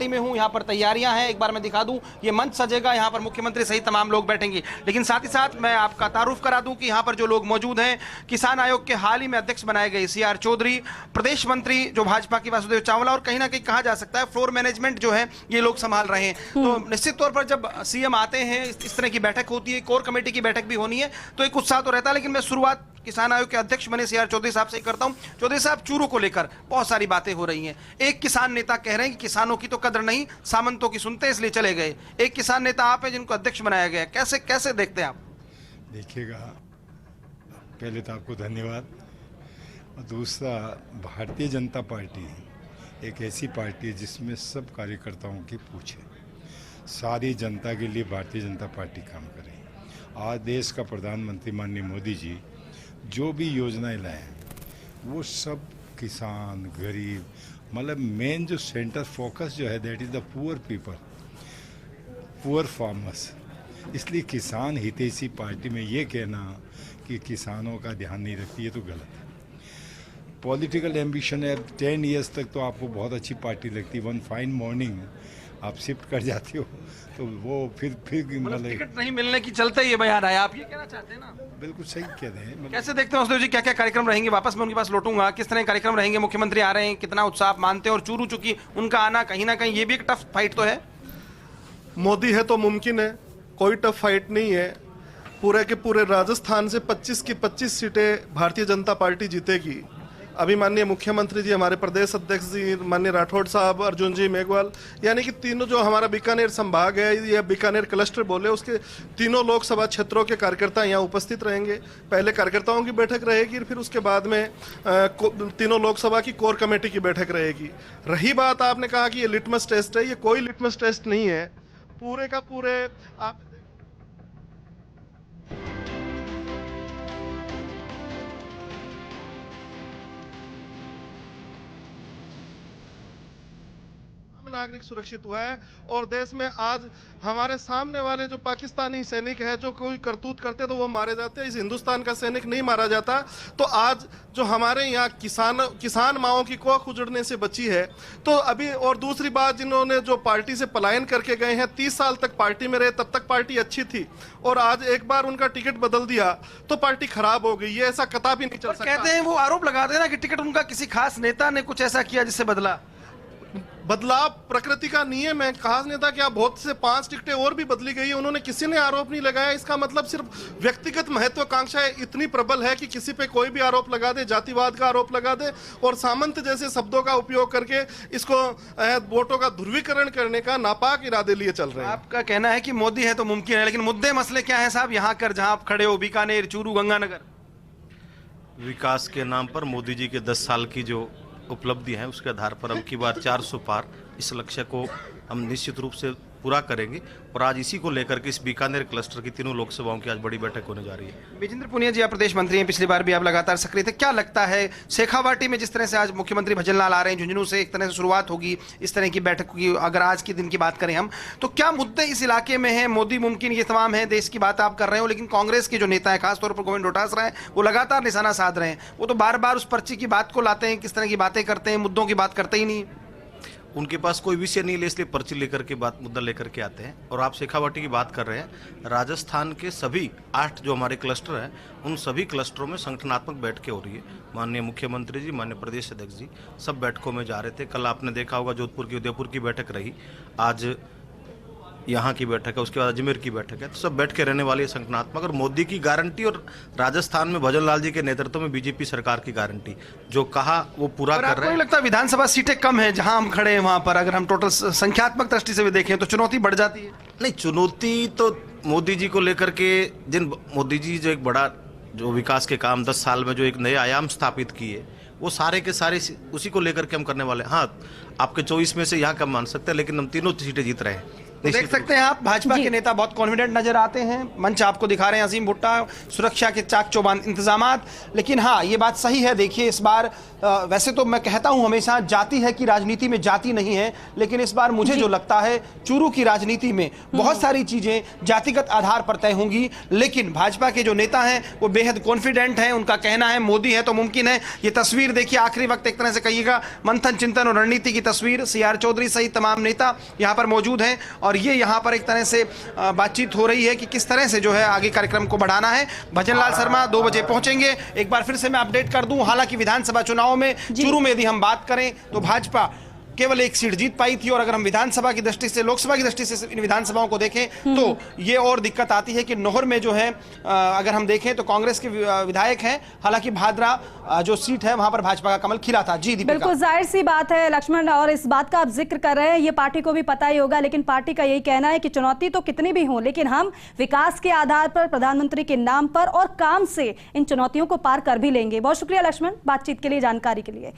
Party में हूं, यहां पर तैयारियां हैं। एक बार मैं दिखा दूं, ये मंच सजेगा, यहां पर मुख्यमंत्री सहित तमाम लोग बैठेंगे। लेकिन साथ ही साथ मैं आपका तारुफ करा दूं कि यहां पर जो लोग मौजूद हैं, किसान आयोग के हाल ही में अध्यक्ष बनाए गए CR चौधरी, प्रदेश मंत्री जो भाजपा की वासुदेव चावला, और कहीं ना कहीं कहा जा सकता है फ्लोर मैनेजमेंट जो है ये लोग संभाल रहे हैं। तो निश्चित तौर पर जब CM आते हैं, इस तरह की बैठक होती है, कोर कमेटी की बैठक भी होनी है, तो एक उत्साह तो रहता है। लेकिन मैं शुरुआत किसान आयोग के अध्यक्ष बने CR चौधरी साहब से ही करता हूं। चौधरी साहब, चूरू को लेकर बहुत सारी बातें हो रही हैं। एक किसान नेता कह रहे हैं कि किसानों की तो कदर नहीं, सामंतों की सुनते इसलिए चले गए। एक किसान नेता आप हैं जिनको अध्यक्ष बनाया गया, कैसे कैसे देखते हैं आप? देखिएगा, पहले तो आपको धन्यवाद, और दूसरा, भारतीय जनता पार्टी एक ऐसी पार्टी है जिसमें सब कार्यकर्ताओं की पूछ है। सारी जनता के लिए भारतीय जनता पार्टी काम करे। आज देश का प्रधानमंत्री माननीय मोदी जी जो भी योजनाएं लाए हैं वो सब किसान, गरीब, मतलब मेन जो सेंटर फोकस जो है that is the poor people, poor farmers. इसलिए किसान हितैषी पार्टी में ये कहना कि किसानों का ध्यान नहीं रखती है तो गलत है। पॉलिटिकल एम्बिशन है, 10 ईयर्स तक तो आपको बहुत अच्छी पार्टी लगती है, वन फाइन मॉर्निंग आप शिफ्ट कर जाते हो तो वो फिर मतलब टिकट नहीं मिलने की चलते ये बयान आया, आप ये कहना चाहते हैं ना? बिल्कुल सही कह रहे हैं। कैसे देखते हैं वासुदेव जी, क्या क्या कार्यक्रम रहेंगे? वापस मैं उनके पास लौटूंगा, किस तरह के कार्यक्रम रहेंगे? मुख्यमंत्री आ रहे हैं, कितना उत्साह आप मानते हैं? और चूरू चूंकि उनका आना कहीं ना कहीं ये भी एक टफ फाइट तो है। मोदी है तो मुमकिन है, कोई टफ फाइट नहीं है। पूरे के पूरे राजस्थान से 25 की 25 सीटें भारतीय जनता पार्टी जीतेगी। अभी माननीय मुख्यमंत्री जी, हमारे प्रदेश अध्यक्ष जी माननीय राठौड़ साहब, अर्जुन जी मेघवाल, यानी कि तीनों जो हमारा बीकानेर संभाग है या बीकानेर क्लस्टर बोले, उसके तीनों लोकसभा क्षेत्रों के कार्यकर्ता यहाँ उपस्थित रहेंगे। पहले कार्यकर्ताओं की बैठक रहेगी, फिर उसके बाद में तीनों लोकसभा की कोर कमेटी की बैठक रहेगी। रही बात, आपने कहा कि ये लिटमस टेस्ट है, ये कोई लिटमस टेस्ट नहीं है। पूरे का पूरे आप नागरिक सुरक्षित हुआ है, और देश में आज हमारे सामने वाले जो पाकिस्तानी सैनिक है जो कोई करतूत करते तो वो मारे जाते हैं, इस हिंदुस्तान का सैनिक नहीं मारा जाता। तो आज जो हमारे यहाँ किसान माओं की कोख उजड़ने से बची है, तो अभी और दूसरी बात, जिन्होंने जो पार्टी से पलायन करके गए हैं, 30 साल तक पार्टी में रहे, तब तक पार्टी अच्छी थी, और आज एक बार उनका टिकट बदल दिया तो पार्टी खराब हो गई। ये ऐसा कतई नहीं चल सकता। कहते हैं, वो आरोप लगाते हैं ना कि टिकट उनका किसी खास नेता ने कुछ ऐसा किया जिससे बदला। बदलाव प्रकृति का नियम है। खास नेता क्या, बहुत से 5 टिकटें और भी बदली गई है, उन्होंने किसी ने आरोप नहीं लगाया। इसका मतलब सिर्फ व्यक्तिगत महत्वाकांक्षा इतनी प्रबल है कि किसी पे कोई भी आरोप लगा दे, जातिवाद का आरोप लगा दे, और सामंत जैसे शब्दों का उपयोग करके इसको वोटों का ध्रुवीकरण करने का नापाक इरादे लिए चल रहे हैं। आपका कहना है कि मोदी है तो मुमकिन है, लेकिन मुद्दे मसले क्या है साहब यहाँ कर, जहां आप खड़े हो, बीकानेर, चूरू, गंगानगर? विकास के नाम पर मोदी जी के 10 साल की जो उपलब्धि है उसके आधार पर अब की बार 400 पार, इस लक्ष्य को हम निश्चित रूप से पूरा करेंगे। और आज इसी को लेकर के इस बीकानेर क्लस्टर की तीनों लोकसभाओं की आज बड़ी बैठक होने जा रही है। विजेंद्र पुनिया जी, आप प्रदेश मंत्री हैं, पिछली बार भी आप लगातार सक्रिय थे। क्या लगता है शेखावाटी में जिस तरह से आज मुख्यमंत्री भजनलाल आ रहे हैं, झुंझुनू से एक तरह से शुरुआत होगी इस तरह की बैठक की, अगर आज के दिन की बात करें हम, तो क्या मुद्दे इस इलाके में हैं? मोदी मुमकिन, ये तमाम है, देश की बात आप कर रहे हो, लेकिन कांग्रेस के जो नेता है, खासतौर पर गोविंद डोटासरा है, वो लगातार निशाना साध रहे हैं। वो तो बार बार उस पर्ची की बात को लाते हैं, किस तरह की बातें करते हैं, मुद्दों की बात करते ही नहीं। उनके पास कोई विषय नहीं है, इसलिए पर्ची लेकर के मुद्दा लेकर के आते हैं। और आप शेखावाटी की बात कर रहे हैं, राजस्थान के सभी 8 जो हमारे क्लस्टर हैं, उन सभी क्लस्टरों में संगठनात्मक बैठकें हो रही है। माननीय मुख्यमंत्री जी, माननीय प्रदेश अध्यक्ष जी सब बैठकों में जा रहे थे। कल आपने देखा होगा जोधपुर की, उदयपुर की बैठक रही, आज यहाँ की बैठक है, उसके बाद अजमेर की बैठक है। तो सब बैठ के रहने वाली है संगठनात्मक, और मोदी की गारंटी और राजस्थान में भजनलाल जी के नेतृत्व में बीजेपी सरकार की गारंटी, जो कहा वो पूरा कर रहे हैं। लगता है विधानसभा सीटें कम है जहां हम खड़े हैं, वहां पर अगर हम टोटल संख्यात्मक दृष्टि से भी देखें तो चुनौती बढ़ जाती है? नहीं, चुनौती तो मोदी जी को लेकर के, जिन मोदी जी जो एक बड़ा जो विकास के काम 10 साल में जो एक नए आयाम स्थापित किए, वो सारे के सारे उसी को लेकर के हम करने वाले हैं। हाँ, आपके 24 में से यहाँ कम मान सकते हैं, लेकिन हम तीनों सीटें जीत रहे हैं। देख सकते हैं आप, भाजपा के नेता बहुत कॉन्फिडेंट नजर आते हैं। मंच आपको दिखा रहे हैं अजीम भुट्टा, सुरक्षा के चाक चौबंद इंतजामात। लेकिन हाँ, ये बात सही है। देखिए इस बार वैसे तो मैं कहता हूं हमेशा जाति है कि राजनीति में जाति नहीं है, लेकिन इस बार मुझे जो लगता है चूरू की राजनीति में बहुत सारी चीजें जातिगत आधार पर तय होंगी। लेकिन भाजपा के जो नेता हैं वो बेहद कॉन्फिडेंट हैं। उनका कहना है मोदी है तो मुमकिन है। ये तस्वीर देखिए, आखिरी वक्त एक तरह से कहिएगा मंथन चिंतन और रणनीति की तस्वीर। सीआर चौधरी सहित तमाम नेता यहाँ पर मौजूद हैं और ये यहाँ पर एक तरह से बातचीत हो रही है कि किस तरह से जो है आगे कार्यक्रम को बढ़ाना है। भजन लाल शर्मा 2 बजे पहुंचेंगे। एक बार फिर से मैं अपडेट कर दूं, हालांकि विधानसभा चुनाव में चूरू में यदि हम बात करें तो भाजपा केवल 1 सीट जीत पाई थी, और अगर हम विधानसभा की दृष्टि से, लोकसभा की दृष्टि से इन विधानसभाओं को देखें तो ये और दिक्कत आती है कि नोहर में जो है अगर हम देखें तो कांग्रेस के विधायक हैं, हालांकि भादरा जो सीट है वहां पर भाजपा का कमल खिला था। जी बिल्कुल जाहिर सी बात है लक्ष्मण, और इस बात का आप जिक्र कर रहे हैं, ये पार्टी को भी पता ही होगा। लेकिन पार्टी का यही कहना है कि चुनौती तो कितनी भी हो, लेकिन हम विकास के आधार पर, प्रधानमंत्री के नाम पर और काम से इन चुनौतियों को पार कर भी लेंगे। बहुत शुक्रिया लक्ष्मण, बातचीत के लिए, जानकारी के लिए।